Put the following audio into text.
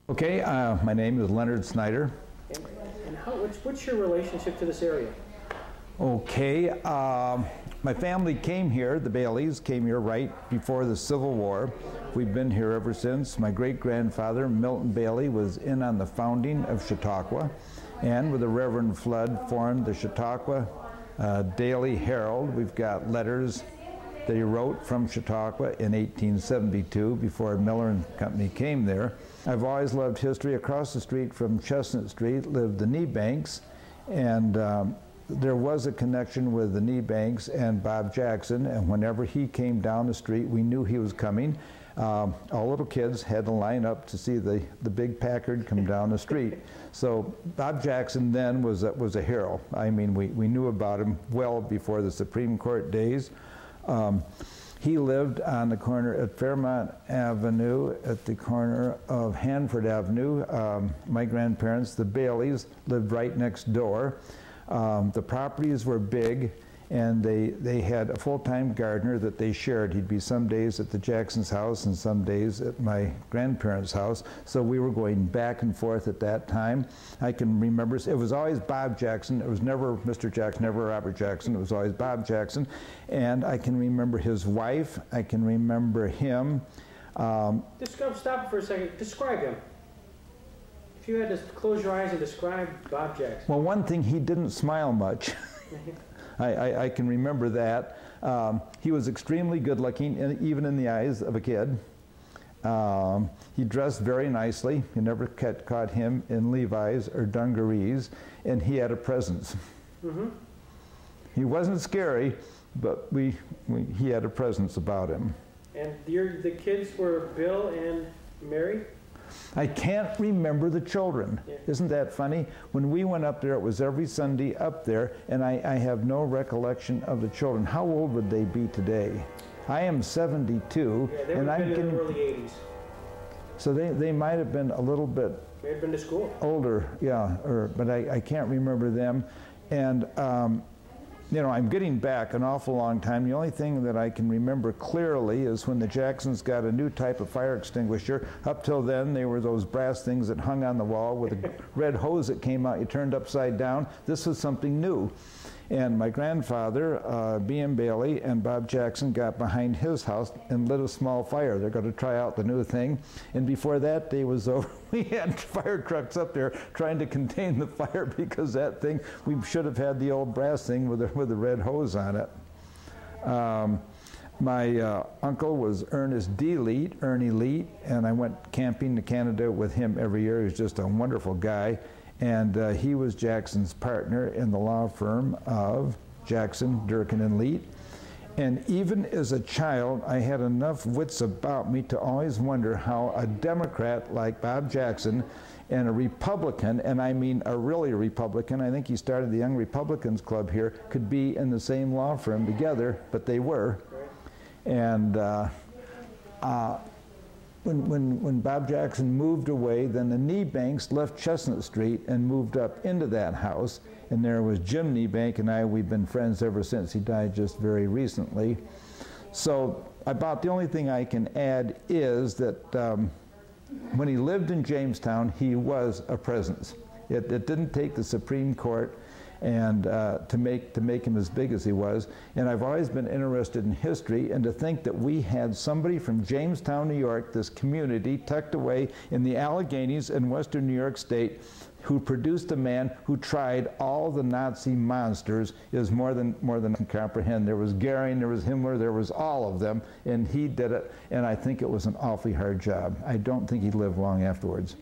Okay, my name is Leonard Snyder. And what's your relationship to this area? Okay, my family came here, the Baileys came here right before the Civil War. We've been here ever since. My great-grandfather, Milton Bailey, was in on the founding of Chautauqua, and with the Reverend Flood formed the Chautauqua Daily Herald. We've got letters that he wrote from Chautauqua in 1872 before Miller and Company came there. I've always loved history. Across the street from Chestnut Street lived the Kneebanks, and there was a connection with the Kneebanks and Bob Jackson, and whenever he came down the street, we knew he was coming. All little kids had to line up to see the big Packard come down the street. So Bob Jackson then was a hero. I mean, we knew about him well before the Supreme Court days. He lived on the corner at Fairmount Avenue, at the corner of Hanford Avenue. My grandparents, the Baileys, lived right next door. The properties were big, and they had a full-time gardener that they shared. He'd be some days at the Jackson's house and some days at my grandparents' house. So we were going back and forth at that time. I can remember, it was always Bob Jackson. It was never Mr. Jackson, never Robert Jackson. It was always Bob Jackson. And I can remember his wife. I can remember him. Stop for a second. Describe him. If you had to close your eyes and describe Bob Jackson. Well, one thing, he didn't smile much. I can remember that. He was extremely good looking, even in the eyes of a kid. He dressed very nicely. You never caught him in Levi's or dungarees, and he had a presence. Mm-hmm. He wasn't scary, but he had a presence about him. And the kids were Bill and Mary? I can't remember the children. Yeah. Isn't that funny? When we went up there, it was every Sunday up there, and I have no recollection of the children. How old would they be today? I am 72. Yeah, they would have been in the early 80s. So they might have been a little bit... They had been to school. Older, yeah, but I can't remember them. And you know, I'm getting back an awful long time. The only thing that I can remember clearly is when the Jacksons got a new type of fire extinguisher. Up till then, they were those brass things that hung on the wall with a red hose that came out, you turned upside down. This was something new. And my grandfather, B.M. Bailey, and Bob Jackson got behind his house and lit a small fire. They're going to try out the new thing. And before that day was over, we had fire trucks up there trying to contain the fire, because that thing, we should have had the old brass thing with the red hose on it. My uncle was Ernest D. Leet, Ernie Leet, and I went camping to Canada with him every year. He was just a wonderful guy. And he was Jackson's partner in the law firm of Jackson, Durkin, and Leet. And even as a child, I had enough wits about me to always wonder how a Democrat like Bob Jackson and a Republican, and I mean a really Republican, I think he started the Young Republicans Club here, could be in the same law firm together, but they were. And when Bob Jackson moved away, then the Kneebanks left Chestnut Street and moved up into that house. And there was Jim Kneebank, and we've been friends ever since. He died just very recently. So about the only thing I can add is that when he lived in Jamestown, he was a presence. It didn't take the Supreme Court and to make him as big as he was. And I've always been interested in history, and to think that we had somebody from Jamestown, New York, this community tucked away in the Alleghenies in western New York State, who produced a man who tried all the Nazi monsters, is more than I can comprehend. There was Goering, there was Himmler, there was all of them, and he did it, and I think it was an awfully hard job. I don't think he lived long afterwards.